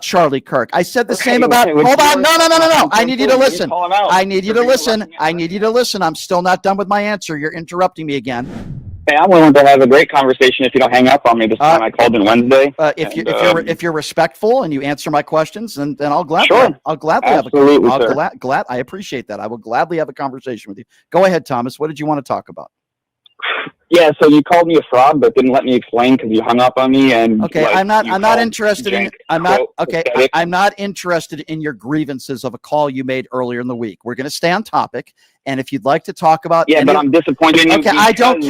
Charlie Kirk. I said the same about, hold on, no. I need you to listen. I need you to listen. I need you to listen. I'm still not done with my answer. You're interrupting me again. Hey, I'm willing to have a great conversation if you don't hang up on me this time. I called in Wednesday. If you're respectful and you answer my questions, then I'll gladly Absolutely, have a I appreciate that. I will gladly have a conversation with you. Go ahead, Thomas. What did you want to talk about? Yeah, so you called me a fraud, but didn't let me explain because you hung up on me. And okay, I'm not interested in your grievances of a call you made earlier in the week. We're going to stay on topic, and if you'd like to talk about but I'm disappointed in you. Okay, I don't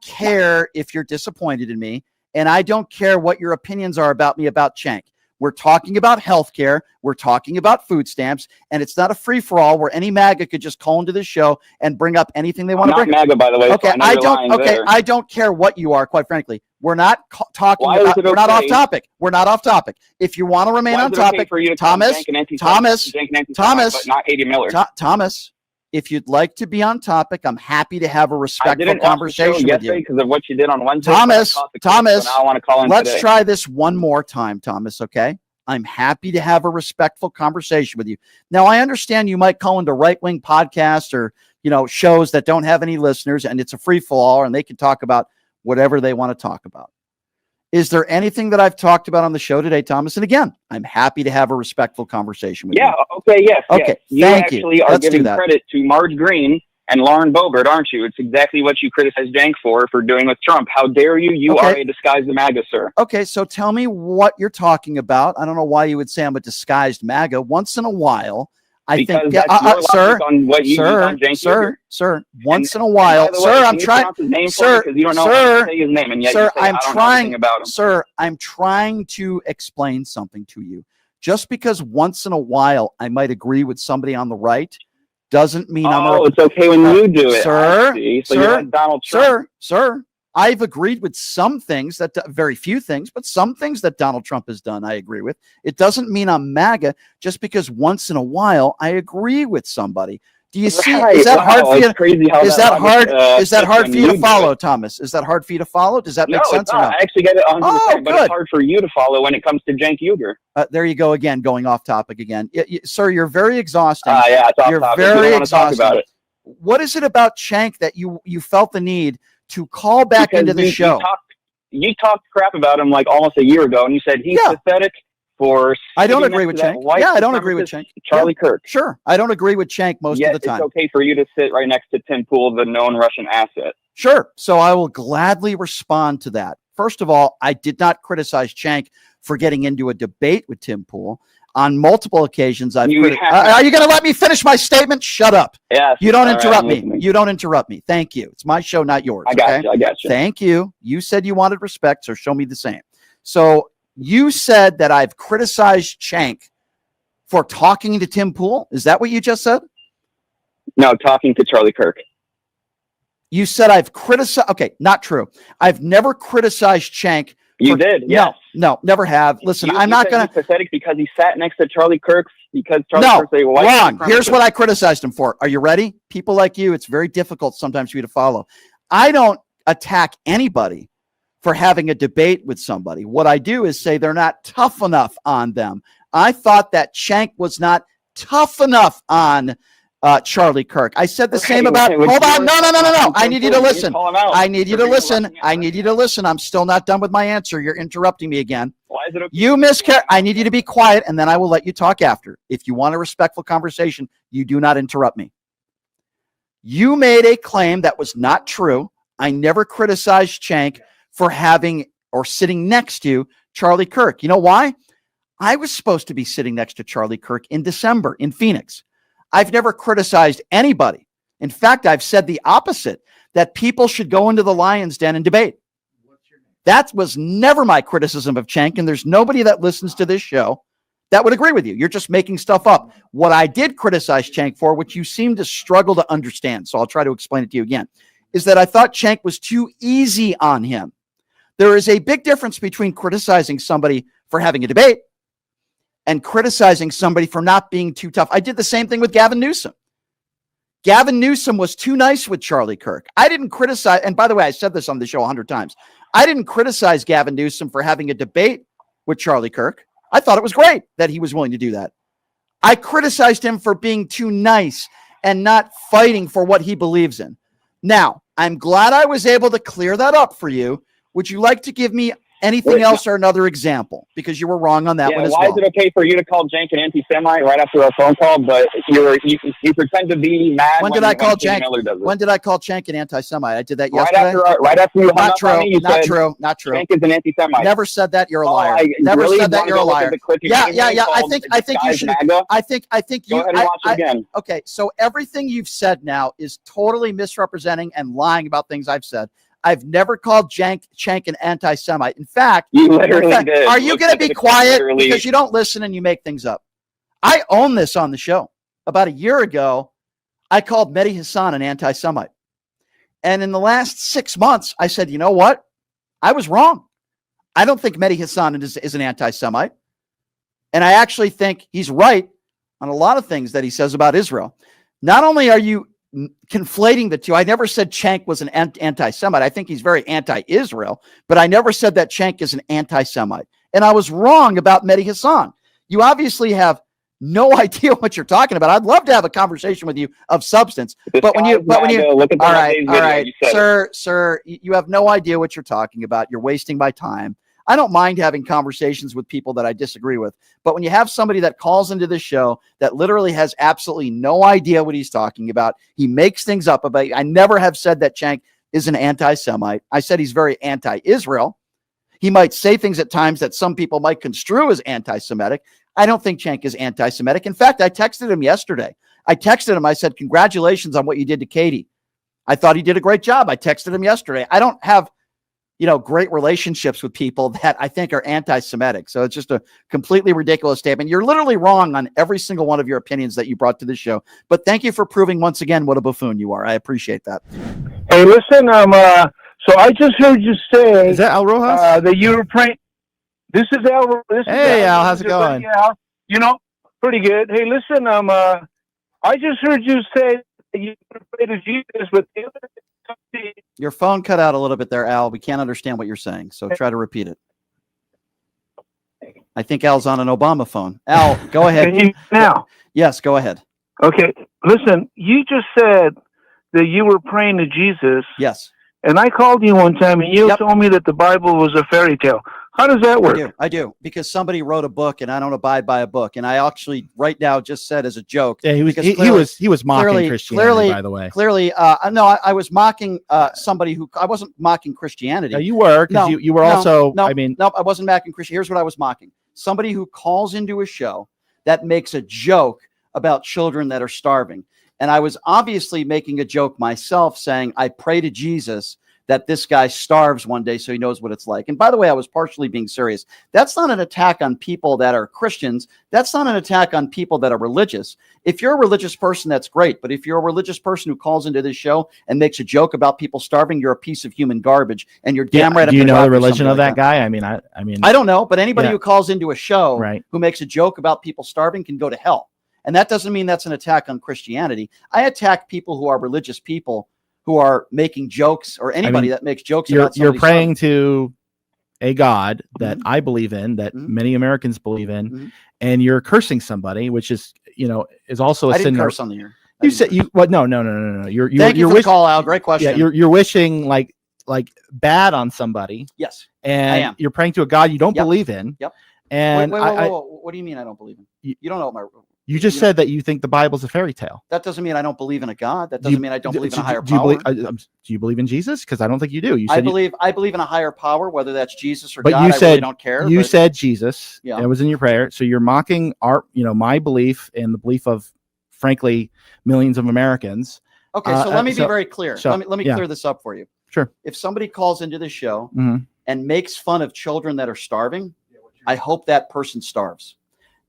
care if you're disappointed in me, and I don't care what your opinions are about me about Cenk. We're talking about healthcare. We're talking about food stamps, and it's not a free for all where any MAGA could just call into this show and bring up anything they want to bring. I'm not MAGA, by the way. Okay, so I don't care what you are. Quite frankly, we're not talking about. We're not off topic. We're not off topic. If you want to remain on topic, Thomas, but not Katie Miller. Thomas. If you'd like to be on topic, I'm happy to have a respectful conversation with you. Because of what you did on Wednesday. Thomas, let's today. Try this one more time, Thomas, okay? I'm happy to have a respectful conversation with you. Now, I understand you might call into right-wing podcasts or, shows that don't have any listeners, and it's a free-for-all, and they can talk about whatever they want to talk about. Is there anything that I've talked about on the show today, Thomas? And again, I'm happy to have a respectful conversation with you. Okay, yes. Okay, you actually are giving credit to Marge Green and Lauren Boebert, aren't you? It's exactly what you criticized Cenk for doing with Trump. How dare you? You are a disguised MAGA, sir. Okay, so tell me what you're talking about. I don't know why you would say I'm a disguised MAGA. Once in a while, once in a while, I'm trying to explain something to you. Just because once in a while I might agree with somebody on the right doesn't mean it's okay when you do it, sir. I've agreed with some things very few things, but some things that Donald Trump has done, I agree with. It doesn't mean I'm MAGA just because once in a while I agree with somebody. Do you see? Is that hard for you? Is that hard for you to follow, Thomas? Is that hard for you to follow? Does that make sense? No, I actually get it 100%, but it's hard for you to follow when it comes to Cenk Uygur. There you go again, going off topic again. Sir, you're very exhausting. It's off topic. Very exhausting. What is it about Cenk that you felt the need to call back into the show? You talked crap about him like almost a year ago, and you said he's pathetic for. I don't agree with Cenk. I don't agree with Cenk. Charlie Kirk. Sure, I don't agree with Cenk most of the time. It's okay for you to sit right next to Tim Pool, the known Russian asset. Sure. So I will gladly respond to that. First of all, I did not criticize Cenk for getting into a debate with Tim Pool. On multiple occasions, are you going to let me finish my statement? Shut up. Yes. You don't interrupt me. You don't interrupt me. Thank you. It's my show, not yours. I got you. Thank you. You said you wanted respect, so show me the same. So you said that I've criticized Cenk for talking to Tim Pool. Is that what you just said? No, talking to Charlie Kirk. You said I've criticized. Okay, not true. I've never criticized Cenk. You did, yes. No, never have. Listen, I'm not going to. Pathetic because he sat next to Charlie Kirk because Charlie Kirk. Wrong. Here's what I criticized him for. Are you ready? People like you, it's very difficult sometimes for you to follow. I don't attack anybody for having a debate with somebody. What I do is say they're not tough enough on them. I thought that Cenk was not tough enough on Charlie Kirk. I said the same about. Hold on. No. I need you to listen. I need you to listen. I'm still not done with my answer. You're interrupting me again. Why is it okay? You miscarry. I need you to be quiet, and then I will let you talk after. If you want a respectful conversation, you do not interrupt me. You made a claim that was not true. I never criticized Cenk for having or sitting next to Charlie Kirk. You know why? I was supposed to be sitting next to Charlie Kirk in December in Phoenix. I've never criticized anybody. In fact, I've said the opposite, that people should go into the lion's den and debate. That was never my criticism of Cenk, and there's nobody that listens to this show that would agree with you. You're just making stuff up. What I did criticize Cenk for, which you seem to struggle to understand, so I'll try to explain it to you again, is that I thought Cenk was too easy on him. There is a big difference between criticizing somebody for having a debate and criticizing somebody for not being too tough. I did the same thing with Gavin Newsom. Gavin Newsom was too nice with Charlie Kirk. I didn't criticize, and by the way, I said this on the show 100 times. I didn't criticize Gavin Newsom for having a debate with Charlie Kirk. I thought it was great that he was willing to do that. I criticized him for being too nice and not fighting for what he believes in. Now, I'm glad I was able to clear that up for you. Would you like to give me anything else or another example? Because you were wrong on that one as well. Why is it okay for you to call Cenk an anti-Semite right after our phone call, but you pretend to be mad when did I call Cenk? When did I call Cenk an anti-Semite? I did that yesterday. Right after you hung up on me, you said not true. Cenk is an anti-Semite. Never said that. You're a liar. Never said that. You're a liar. Yeah. I think you should. MAGA? I think you. Go ahead and watch it again. Okay, so everything you've said now is totally misrepresenting and lying about things I've said. I've never called Cenk an anti-Semite. In fact, you literally did. Are you going to be quiet because you don't listen and you make things up? I own this on the show. About a year ago, I called Mehdi Hassan an anti-Semite. And in the last 6 months, I said, you know what? I was wrong. I don't think Mehdi Hassan is an anti-Semite. And I actually think he's right on a lot of things that he says about Israel. Not only are you conflating the two. I never said Cenk was an anti-Semite. I think he's very anti-Israel, but I never said that Cenk is an anti-Semite. And I was wrong about Mehdi Hassan. You obviously have no idea what you're talking about. I'd love to have a conversation with you of substance. But when you look at all right, sir, you have no idea what you're talking about. You're wasting my time. I don't mind having conversations with people that I disagree with. But when you have somebody that calls into this show that literally has absolutely no idea what he's talking about, he makes things up about you. I never have said that Cenk is an anti-Semite. I said he's very anti-Israel. He might say things at times that some people might construe as anti-Semitic. I don't think Cenk is anti-Semitic. In fact, I texted him yesterday. I said, congratulations on what you did to Katie. I thought he did a great job. I texted him yesterday. I don't have great relationships with people that I think are anti-Semitic. So it's just a completely ridiculous statement. You're literally wrong on every single one of your opinions that you brought to the show. But thank you for proving once again what a buffoon you are. I appreciate that. Hey, listen, so I just heard you say... Is that Al Rojas? That you were praying... This is Al. Hey, Al, how's it going? Al, pretty good. Hey, listen, I just heard you say that you pray to Jesus, but the other... Your phone cut out a little bit there, Al. We can't understand what you're saying, so try to repeat it. I think Al's on an Obama phone. Al, go ahead. Can you now? Yes, go ahead. Okay, listen, you just said that you were praying to Jesus. Yes. And I called you one time, and you told me that the Bible was a fairy tale. How does that work? I do, because somebody wrote a book, and I don't abide by a book. And I actually, right now, just said as a joke. Yeah, he was mocking Christianity, by the way. Clearly, no, I was mocking somebody who I wasn't mocking Christianity. No, you were, because you were also. No, I wasn't mocking Christianity. Here's what I was mocking: somebody who calls into a show that makes a joke about children that are starving. And I was obviously making a joke myself, saying, I pray to Jesus that this guy starves one day so he knows what it's like. And by the way, I was partially being serious. That's not an attack on people that are Christians. That's not an attack on people that are religious. If you're a religious person, that's great. But if you're a religious person who calls into this show and makes a joke about people starving, you're a piece of human garbage. And you're damn right. Do you know the religion of that guy? I mean, I don't know. But anybody who calls into a show who makes a joke about people starving can go to hell. And that doesn't mean that's an attack on Christianity. I attack people who are religious people who are making jokes, or anybody that makes jokes about you're praying to a God that I believe in, that many Americans believe in, and you're cursing somebody, which is is also a sin. I didn't curse on the air. You said you what? No. Thank you for the call out. Great question. Yeah, you're wishing like bad on somebody. Yes, and I am. You're praying to a God you don't believe in. Yep. And wait, what do you mean I don't believe in? You don't know what my. You just said that you think the Bible's a fairy tale. That doesn't mean I don't believe in a God. That doesn't mean I don't believe in a higher power. Do you believe in Jesus? Because I don't think you do. You said I believe in a higher power, whether that's Jesus or but God. You said, I really don't care. You said Jesus. Yeah. It was in your prayer. So you're mocking my belief and the belief of, frankly, millions of Americans. Okay, so let me be very clear. Let me clear this up for you. Sure. If somebody calls into the show and makes fun of children that are starving, I hope that person starves.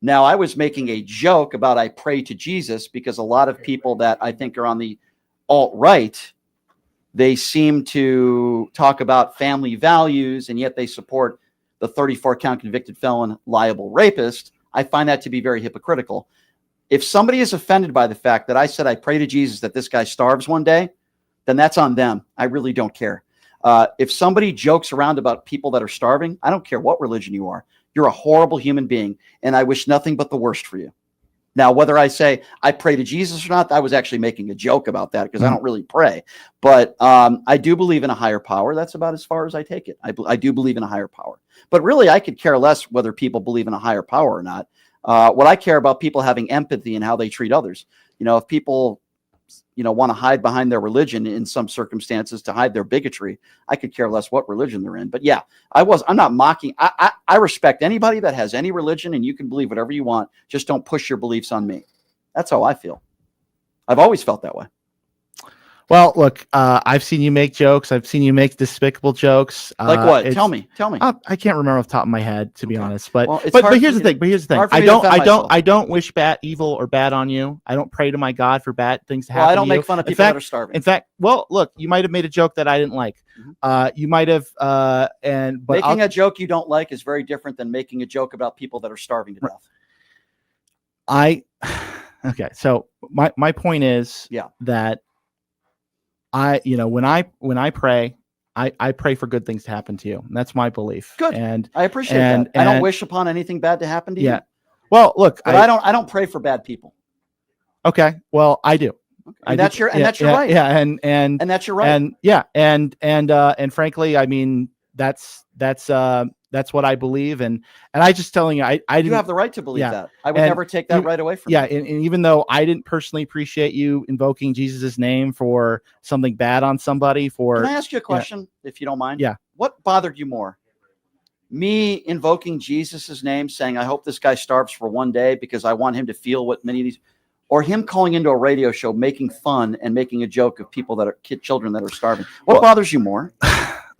Now, I was making a joke about I pray to Jesus because a lot of people that I think are on the alt-right, they seem to talk about family values, and yet they support the 34-count convicted felon liable rapist. I find that to be very hypocritical. If somebody is offended by the fact that I said I pray to Jesus that this guy starves one day, then that's on them. I really don't care. If somebody jokes around about people that are starving, I don't care what religion you are. You're a horrible human being, and I wish nothing but the worst for you. Now, whether I say I pray to Jesus or not, I was actually making a joke about that because I don't really pray. But I do believe in a higher power. That's about as far as I take it. I do believe in a higher power. But really, I could care less whether people believe in a higher power or not. What I care about people having empathy and how they treat others. If people want to hide behind their religion in some circumstances to hide their bigotry, I could care less what religion they're in. But yeah, I'm not mocking. I respect anybody that has any religion, and you can believe whatever you want. Just don't push your beliefs on me. That's how I feel. I've always felt that way. Well, look, I've seen you make jokes. I've seen you make despicable jokes. Like what? Tell me. I can't remember off the top of my head, to be honest. But here's the thing. I don't wish evil or bad on you. I don't pray to my God for bad things to happen. I don't make fun of people that are starving. In fact, well, look, you might have made a joke that I didn't like. You might have, making a joke you don't like is very different than making a joke about people that are starving to death. Okay. So my point is that when I pray, I pray for good things to happen to you. And that's my belief. Good. And I appreciate that. I don't wish upon anything bad to happen to you. Well, look, but I don't pray for bad people. Okay. Well, I do. Okay. And that's your right. Yeah. And that's your right. And frankly, I mean, that's what I believe. And I just telling you, I didn't. You have the right to believe that. I would never take that right away from you. And even though I didn't personally appreciate you invoking Jesus's name for something bad on somebody, can I ask you a question, if you don't mind? Yeah. What bothered you more? Me invoking Jesus's name, saying, I hope this guy starves for one day because I want him to feel what many of these, or him calling into a radio show, making fun and making a joke of people that are children that are starving. What bothers you more?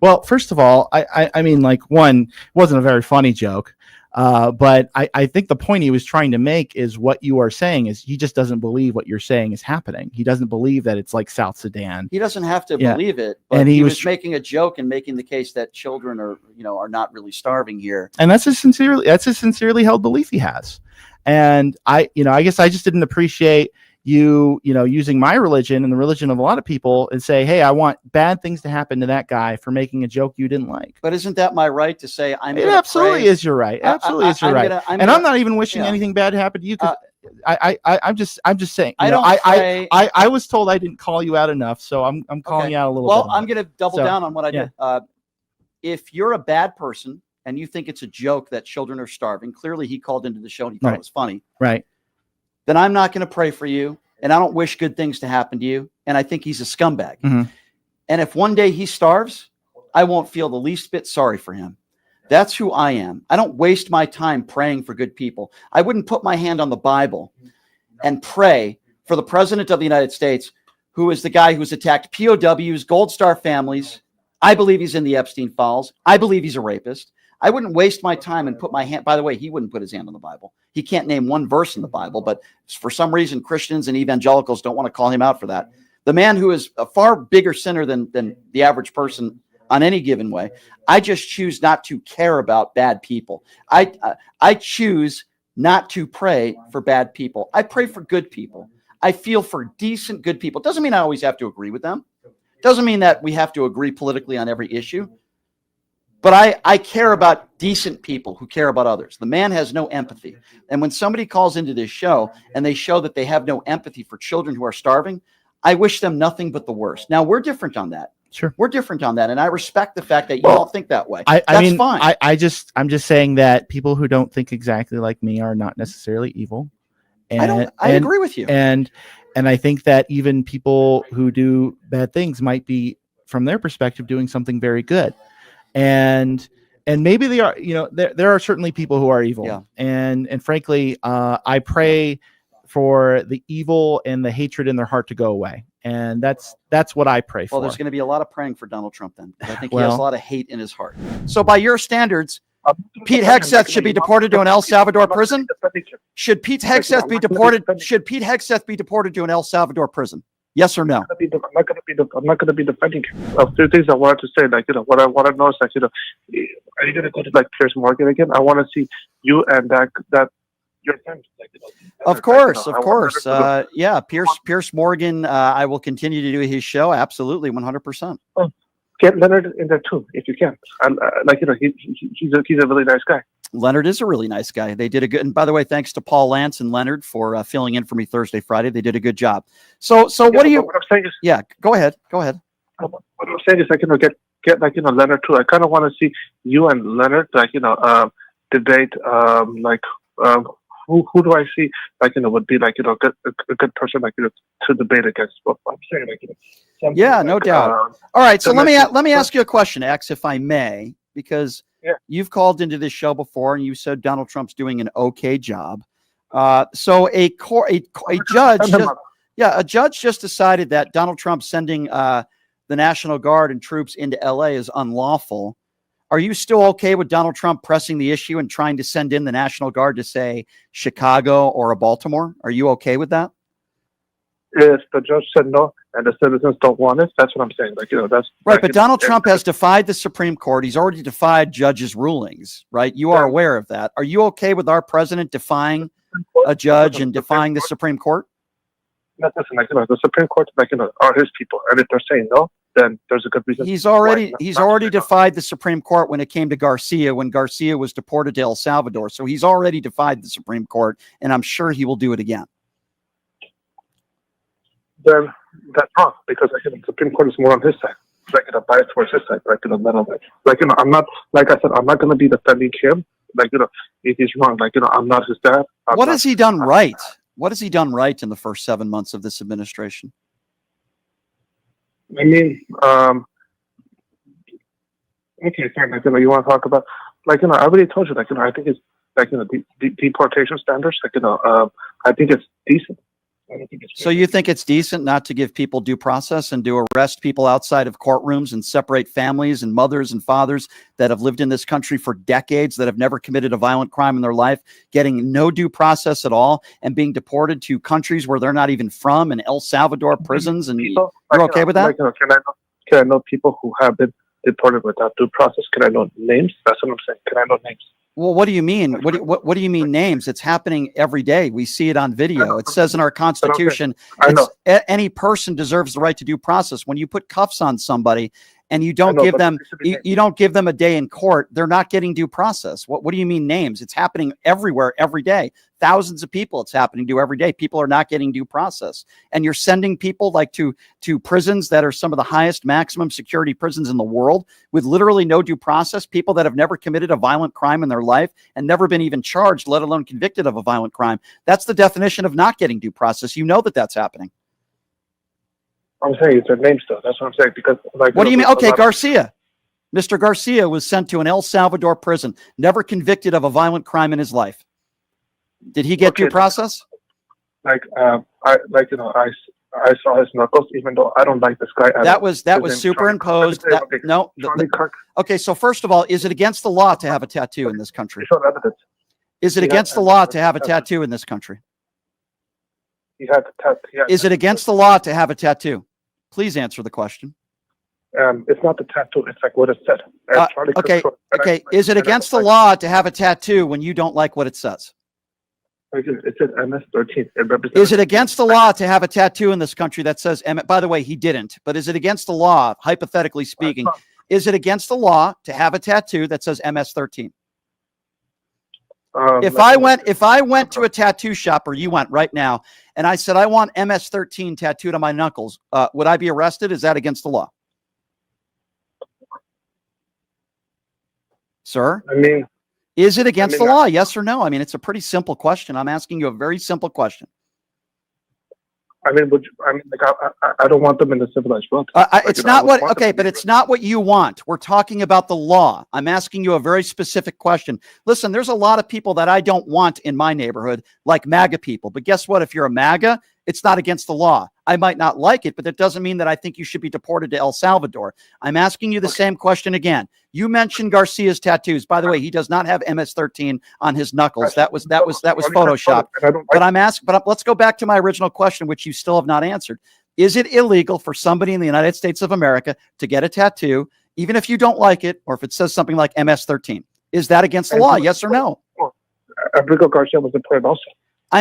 Well, first of all, I mean, like, one, it wasn't a very funny joke, but I think the point he was trying to make is what you are saying is he just doesn't believe what you're saying is happening. He doesn't believe that it's like South Sudan. He doesn't have to believe it, but and he was making a joke and making the case that children are not really starving here. And that's a sincerely held belief he has. And I guess I just didn't appreciate you using my religion and the religion of a lot of people and say, hey, I want bad things to happen to that guy for making a joke you didn't like. But isn't that my right to say it absolutely is your right. Absolutely is your right. I'm not even wishing anything bad to happen to you because I'm just saying. I was told I didn't call you out enough, so I'm calling you out a little bit. Well, I'm going to double down on what I did. If you're a bad person and you think it's a joke that children are starving, clearly he called into the show and he thought it was funny. Right. Then I'm not going to pray for you, and I don't wish good things to happen to you, and I think he's a scumbag. Mm-hmm. And if one day he starves, I won't feel the least bit sorry for him. That's who I am. I don't waste my time praying for good people. I wouldn't put my hand on the Bible and pray for the president of the United States, who is the guy who's attacked POWs, Gold Star families. I believe he's in the Epstein files. I believe he's a rapist. I wouldn't waste my time and put my hand. By the way, he wouldn't put his hand on the Bible. He can't name one verse in the Bible, but for some reason, Christians and evangelicals don't want to call him out for that. The man who is a far bigger sinner than the average person on any given way. I just choose not to care about bad people. I choose not to pray for bad people. I pray for good people. I feel for decent, good people. It doesn't mean I always have to agree with them. It doesn't mean that we have to agree politically on every issue. But I care about decent people who care about others. The man has no empathy. And when somebody calls into this show and they show that they have no empathy for children who are starving, I wish them nothing but the worst. Now, we're different on that. Sure. We're different on that. And I respect the fact that you all think that way. That's fine. I'm just saying that people who don't think exactly like me are not necessarily evil. And I agree with you. And I think that even people who do bad things might be, from their perspective, doing something very good. And maybe they are, there are certainly people who are evil. Yeah. And frankly, I pray for the evil and the hatred in their heart to go away. And that's what I pray for. Well, there's going to be a lot of praying for Donald Trump then. I think he has a lot of hate in his heart. So by your standards, Pete Hegseth should be deported to an El Salvador prison? Should Pete Hegseth be deported to an El Salvador prison? Yes or no? I'm not going to be defending him. A few things I wanted to say, what I want to know is are you going to go to Piers Morgan again? I want to see you and that your friends. Of course. Yeah, Piers Morgan. I will continue to do his show. Absolutely, 100%. Get Leonard in there too, if you can. And he's a really nice guy. Leonard is a really nice guy. They did a good, and by the way, thanks to Paul Lance and Leonard for filling in for me Thursday, Friday. They did a good job. So what do you? What I'm saying is, yeah, go ahead. What I'm saying is, get Leonard too. I kind of want to see you and Leonard, debate. Who do I see, would be a good person, to debate against. What I'm saying, yeah, no doubt. All right, so let me ask you a question, X, if I may, because you've called into this show before and you said Donald Trump's doing an okay job. So a judge just decided that Donald Trump sending the National Guard and troops into LA is unlawful. Are you still okay with Donald Trump pressing the issue and trying to send in the National Guard to, say, Chicago or a Baltimore? Are you okay with that? If the judge said no and the citizens don't want it, that's what I'm saying. That's right. But Donald Trump has defied the Supreme Court. He's already defied judges' rulings, right? You are aware of that. Are you okay with our president defying a judge and defying the Supreme Court? Listen, the Supreme Court, are his people, and if they're saying no, then there's a good reason. He's already defied the Supreme Court when it came to Garcia, when Garcia was deported to El Salvador. So he's already defied the Supreme Court, and I'm sure he will do it again. Then that's wrong, because the Supreme Court is more on his side. Biased towards his side. I'm not, like I said, I'm not going to be defending him. If he's wrong, I'm not his dad. What has he done right? What has he done right in the first 7 months of this administration? I mean, okay, fine. You want to talk about, I already told you, I think it's, deportation standards, I think it's decent. So you think it's decent not to give people due process and to arrest people outside of courtrooms and separate families and mothers and fathers that have lived in this country for decades, that have never committed a violent crime in their life, getting no due process at all and being deported to countries where they're not even from, in El Salvador prisons? And you're okay with that? Can I know people who have been deported without due process? Can I know names? That's what I'm saying. Can I know names? Well, what do you mean? What do you mean names? It's happening every day. We see it on video. It says in our Constitution, any person deserves the right to due process. When you put cuffs on somebody and you don't give them a day in court, they're not getting due process. What do you mean names? It's happening everywhere, every day. Thousands of people it's happening to every day. People are not getting due process. And you're sending people to prisons that are some of the highest maximum security prisons in the world with literally no due process, people that have never committed a violent crime in their life and never been even charged, let alone convicted of a violent crime. That's the definition of not getting due process. You know that that's happening. I'm saying it's their names, though. That's what I'm saying. Because what do you mean? Okay, Garcia. Mr. Garcia was sent to an El Salvador prison, never convicted of a violent crime in his life. Did he get due process? I saw his knuckles, even though I don't like this guy. That was superimposed. Okay, so first of all, is it against the law to have a tattoo in this country? Is it against the law to have a tattoo in this country? Is it against the law to have a tattoo? Please answer the question. It's not the tattoo. It's what it said. Okay. Is it against the law to have a tattoo when you don't like what it says? It says MS-13. Is it against the law to have a tattoo in this country that says, by the way, he didn't, but is it against the law, hypothetically speaking, is it against the law to have a tattoo that says MS-13? If I went to a tattoo shop, or you went right now, and I said, I want MS-13 tattooed on my knuckles, would I be arrested? Is that against the law? Sir? Is it against the law? Yes or no? It's a pretty simple question. I'm asking you a very simple question. I don't want them in the civilized world. It's not what you want. We're talking about the law. I'm asking you a very specific question. Listen, there's a lot of people that I don't want in my neighborhood, like MAGA people. But guess what? If you're a MAGA, it's not against the law. I might not like it, but that doesn't mean that I think you should be deported to El Salvador. I'm asking you the same question again. You mentioned Garcia's tattoos. By the way, he does not have MS-13 on his knuckles. That was Photoshop. But let's go back to my original question, which you still have not answered. Is it illegal for somebody in the United States of America to get a tattoo, even if you don't like it, or if it says something like MS-13? Is that against the law? Yes or no? Enrico Garcia was deported also.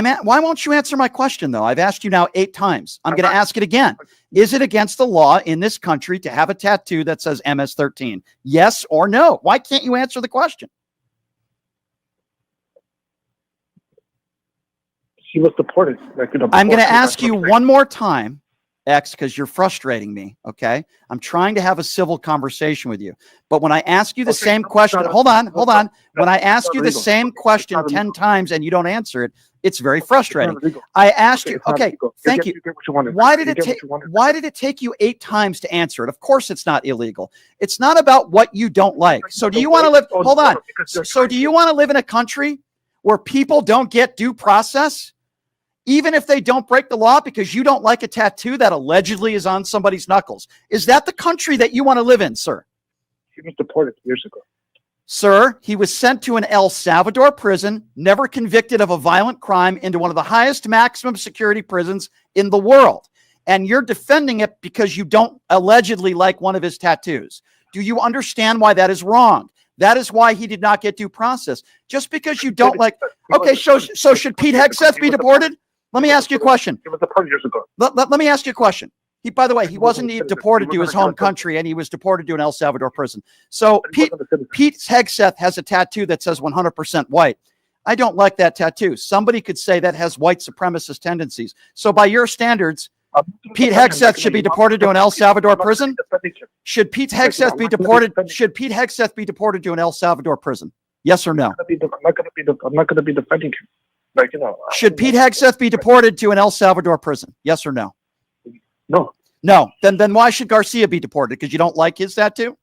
Why won't you answer my question, though? I've asked you now 8 times. I'm going to ask it again. Is it against the law in this country to have a tattoo that says MS-13? Yes or no? Why can't you answer the question? He was deported. I'm going to ask you one more time, X, because you're frustrating me, okay? I'm trying to have a civil conversation with you. But when I ask you the same question, hold on. When I ask you the same question 10 times and you don't answer it, it's very frustrating. I asked you, okay, thank you. Why did it take you 8 times to answer it? Of course it's not illegal. It's not about what you don't like. So do you want to live, hold on. So do you want to live in a country where people don't get due process? Even if they don't break the law because you don't like a tattoo that allegedly is on somebody's knuckles. Is that the country that you want to live in, sir? He was deported years ago. Sir, he was sent to an El Salvador prison, never convicted of a violent crime, into one of the highest maximum security prisons in the world. And you're defending it because you don't allegedly like one of his tattoos. Do you understand why that is wrong? That is why he did not get due process. Just because you don't like... Okay, so should Pete Hegseth be deported? Let me ask you a question. He was deported years ago. Let me ask you a question. By the way, he wasn't deported to his home country, and he was deported to an El Salvador prison. So Pete Hegseth has a tattoo that says 100% white. I don't like that tattoo. Somebody could say that has white supremacist tendencies. So by your standards, Pete Hegseth should be deported to an El Salvador prison? Should Pete Hegseth be deported? Should Pete Hegseth be deported to an El Salvador prison? Yes or no? I'm not going to be defending him. Should Pete Hegseth be deported to an El Salvador prison? Yes or no? No. No. Then why should Garcia be deported? Because you don't like his tattoo?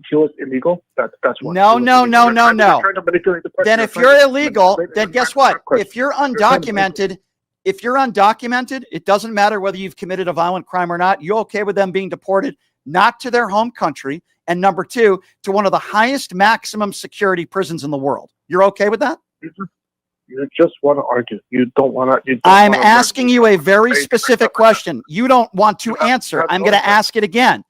He was illegal. That's why. No. Then if you're illegal, then guess what? If you're undocumented, it doesn't matter whether you've committed a violent crime or not. You're okay with them being deported, not to their home country, and number 2, to one of the highest maximum security prisons in the world. You're okay with that? You just want to argue. You don't want to. I'm asking you a very specific question. You don't want to answer. I'm going to ask it again.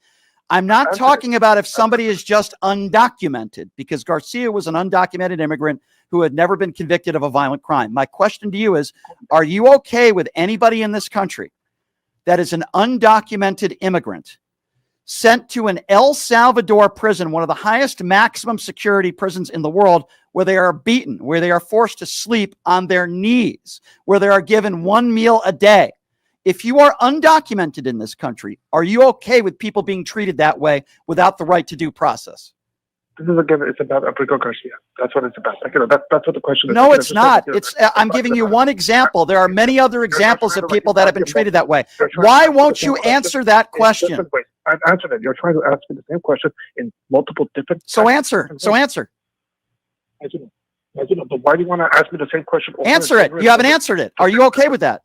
I'm not talking about if somebody is just undocumented, because Garcia was an undocumented immigrant who had never been convicted of a violent crime. My question to you is, are you okay with anybody in this country that is an undocumented immigrant sent to an El Salvador prison, one of the highest maximum security prisons in the world, where they are beaten, where they are forced to sleep on their knees, where they are given 1 meal a day? If you are undocumented in this country, are you okay with people being treated that way without the right to due process? This is, again, it's about Abrigo Garcia. That's what it's about. That's what the question is. No, it's not. I'm giving you one example. There are many other examples of people that have been treated that way. Why won't you answer that question? I've answered it. You're trying to ask me the same question in multiple different... So answer. I do. But why do you want to ask me the same question? Answer it. You haven't answered it. Are you okay with that?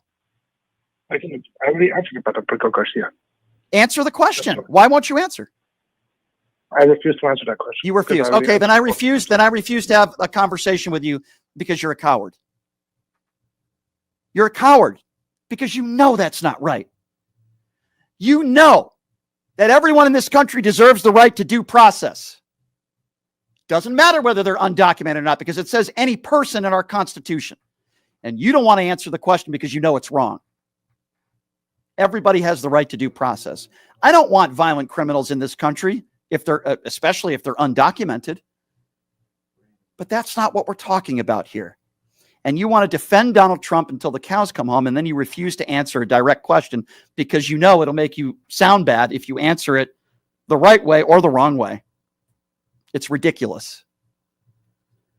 I already answered about Abrigo Garcia. Answer the question. Why won't you answer? I refuse to answer that question. You refuse. Okay, then I refuse. Then I refuse to have a conversation with you because you're a coward. You're a coward because you know that's not right. You know that everyone in this country deserves the right to due process. Doesn't matter whether they're undocumented or not, because it says any person in our Constitution. And you don't want to answer the question because you know it's wrong. Everybody has the right to due process. I don't want violent criminals in this country, especially if they're undocumented. But that's not what we're talking about here. And you want to defend Donald Trump until the cows come home, and then you refuse to answer a direct question because you know it'll make you sound bad if you answer it the right way or the wrong way. It's ridiculous.